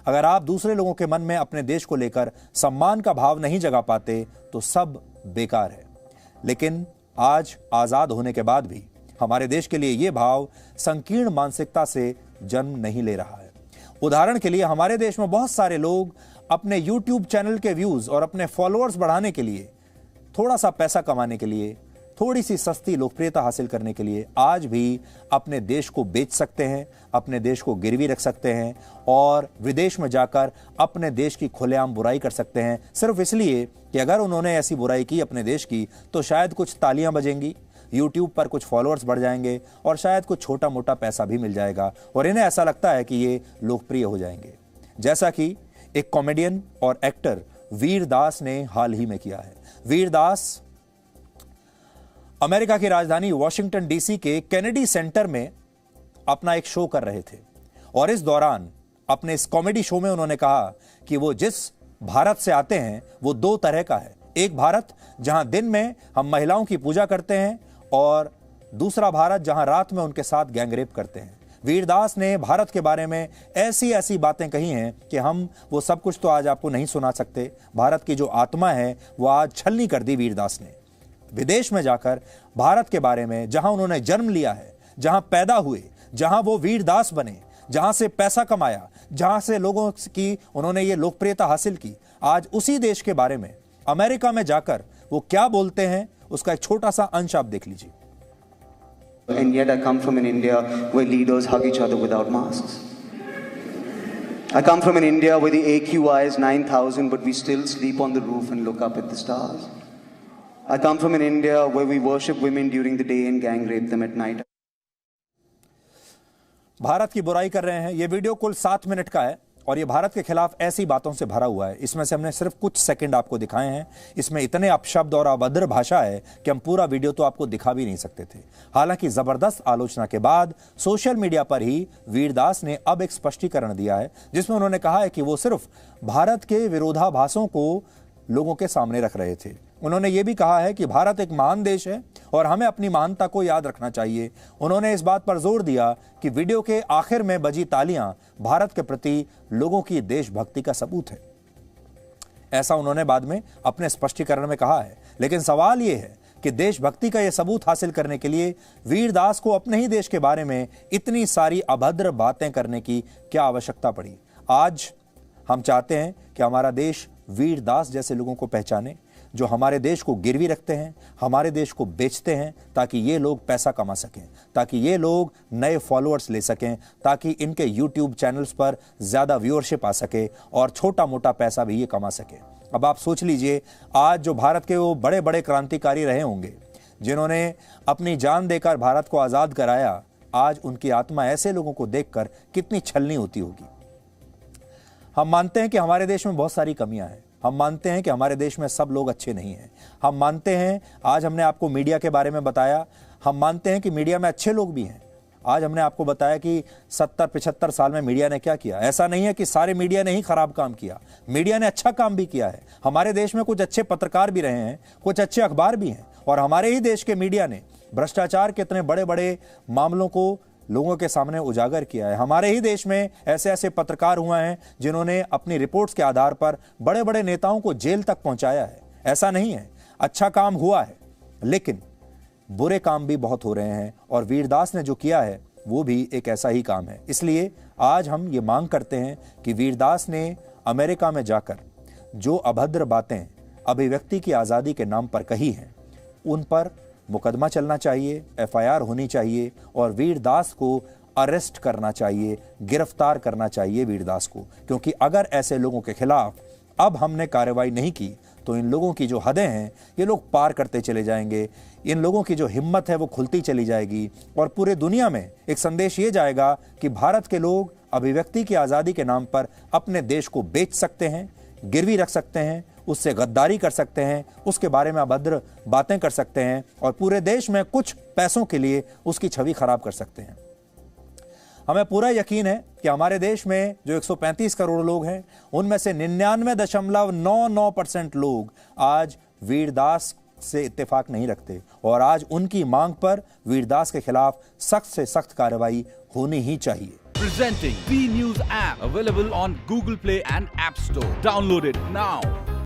अगर आप दूसरे लोगों के मन में अपने देश को लेकर सम्मान का भाव नहीं जगा पाते तो सब बेकार है। लेकिन आज आजाद होने के बाद भी हमारे देश के लिए यह भाव संकीर्ण मानसिकता से जन्म नहीं ले रहा है। उदाहरण के लिए हमारे देश में बहुत सारे लोग अपने YouTube चैनल के व्यूज और अपने फॉलोअर्स बढ़ाने के लिए, थोड़ा सा पैसा कमाने के लिए, थोड़ी सी सस्ती लोकप्रियता हासिल करने के लिए आज भी अपने देश को बेच सकते हैं, अपने देश को गिरवी रख सकते हैं और विदेश में जाकर अपने देश की खुलेआम बुराई कर सकते हैं, सिर्फ इसलिए कि अगर उन्होंने ऐसी बुराई की अपने देश की तो शायद कुछ तालियां बजेंगी, YouTube पर कुछ फॉलोअर्स बढ़ जाएंगे और शायद कुछ छोटा मोटा पैसा भी मिल जाएगा और इन्हें ऐसा लगता है कि ये लोकप्रिय हो जाएंगे, जैसा कि एक कॉमेडियन और एक्टर वीर दास ने हाल ही में किया है। वीर दास अमेरिका की राजधानी वॉशिंगटन डीसी के केनेडी सेंटर में अपना एक शो कर रहे थे और इस दौरान अपने इस कॉमेडी शो में उन्होंने कहा कि वो जिस भारत से आते हैं वो दो तरह का है। एक भारत जहां दिन में हम महिलाओं की पूजा करते हैं और दूसरा भारत जहां रात में उनके साथ गैंगरेप करते हैं। वीरदास ने भारत के बारे में ऐसी ऐसी बातें कही हैं कि हम वो सब कुछ तो आज आपको नहीं सुना सकते। भारत की जो आत्मा है वो आज छलनी कर दी वीरदास ने। विदेश में जाकर भारत के बारे में, जहां उन्होंने जन्म लिया है, जहां पैदा हुए, जहां वो वीरदास बने, जहां से पैसा कमाया, जहां से लोगों की उन्होंने ये लोकप्रियता हासिल की, आज उसी देश के बारे में अमेरिका में जाकर वो क्या बोलते हैं उसका एक छोटा सा अंश आप देख लीजिए। And yet I come from an India where leaders hug each other without masks. I come from an India where the AQI is 9,000 but we still sleep on the roof and look up at the stars. I come from an India where we worship women during the day and gang rape them at night. Bharat की बुराई कर रहे हैं। ये video कुल 7 minute का है और ये भारत के खिलाफ ऐसी बातों से भरा हुआ है। इसमें से हमने सिर्फ कुछ सेकंड आपको दिखाए हैं। इसमें इतने अपशब्द और अभद्र भाषा है कि हम पूरा वीडियो तो आपको दिखा भी नहीं सकते थे। हालांकि जबरदस्त आलोचना के बाद सोशल मीडिया पर ही वीरदास ने अब एक स्पष्टीकरण दिया है जिसमें उन्होंने कहा है कि वो सिर्फ भारत के विरोधाभासों को लोगों के सामने रख रहे थे। उन्होंने ये भी कहा है कि भारत एक महान देश है और हमें अपनी महानता को याद रखना चाहिए। उन्होंने इस बात पर जोर दिया कि वीडियो के आखिर में बजी तालियां भारत के प्रति लोगों की देशभक्ति का सबूत है। ऐसा उन्होंने बाद में अपने स्पष्टीकरण में कहा है। लेकिन सवाल यह है कि देशभक्ति का यह सबूत हासिल करने के लिए वीरदास को अपने ही देश के बारे में इतनी सारी अभद्र बातें करने की क्या आवश्यकता पड़ी। आज हम चाहते हैं कि हमारा देश वीरदास जैसे लोगों को पहचाने जो हमारे देश को गिरवी रखते हैं, हमारे देश को बेचते हैं ताकि ये लोग पैसा कमा सकें, ताकि ये लोग नए फॉलोअर्स ले सकें, ताकि इनके YouTube चैनल्स पर ज़्यादा व्यूअरशिप आ सके और छोटा मोटा पैसा भी ये कमा सके। अब आप सोच लीजिए, आज जो भारत के वो बड़े बड़े क्रांतिकारी रहे होंगे जिन्होंने अपनी जान देकर भारत को आज़ाद कराया, आज उनकी आत्मा ऐसे लोगों को देखकर कितनी छलनी होती होगी। हम मानते हैं कि हमारे देश में बहुत सारी कमियां हैं। हम मानते हैं कि हमारे देश में सब लोग अच्छे नहीं हैं। हम मानते हैं, आज हमने आपको मीडिया के बारे में बताया, हम मानते हैं कि मीडिया में अच्छे लोग भी हैं। आज हमने आपको बताया कि 70-75 साल में मीडिया ने क्या किया। ऐसा नहीं है कि सारे मीडिया ने ही खराब काम किया, मीडिया ने अच्छा काम भी किया है। हमारे देश में कुछ अच्छे पत्रकार भी रहे हैं, कुछ अच्छे अखबार भी हैं और हमारे ही देश के मीडिया ने भ्रष्टाचार के इतने बड़े बड़े मामलों को लोगों के सामने उजागर किया है। हमारे ही देश में ऐसे ऐसे पत्रकार हुए हैं जिन्होंने अपनी रिपोर्ट्स के आधार पर बड़े बड़े नेताओं को जेल तक पहुंचाया है। ऐसा नहीं है, अच्छा काम हुआ है, लेकिन बुरे काम भी बहुत हो रहे हैं और वीरदास ने जो किया है वो भी एक ऐसा ही काम है। इसलिए आज हम ये मांग करते हैं कि वीरदास ने अमेरिका में जाकर जो अभद्र बातें अभिव्यक्ति की आज़ादी के नाम पर कही हैं उन पर मुकदमा चलना चाहिए, FIR होनी चाहिए और वीरदास को अरेस्ट करना चाहिए, गिरफ्तार करना चाहिए वीरदास को। क्योंकि अगर ऐसे लोगों के खिलाफ अब हमने कार्रवाई नहीं की तो इन लोगों की जो हदें हैं ये लोग पार करते चले जाएंगे, इन लोगों की जो हिम्मत है वो खुलती चली जाएगी और पूरे दुनिया में एक संदेश ये जाएगा कि भारत के लोग अभिव्यक्ति की आज़ादी के नाम पर अपने देश को बेच सकते हैं, गिरवी रख सकते हैं, उससे गद्दारी कर सकते हैं, उसके बारे में अभद्र बातें कर सकते हैं और पूरे देश में कुछ पैसों के लिए उसकी छवि खराब कर सकते हैं। हमें पूरा यकीन है कि हमारे देश में जो 135 करोड़ लोग हैं उनमें से 99.99% लोग आज वीरदास से इत्तेफाक नहीं रखते और आज उनकी मांग पर वीरदास के खिलाफ सख्त से सख्त कार्रवाई होनी ही चाहिए। Presenting V News app, available on Google Play and App Store. Download it now.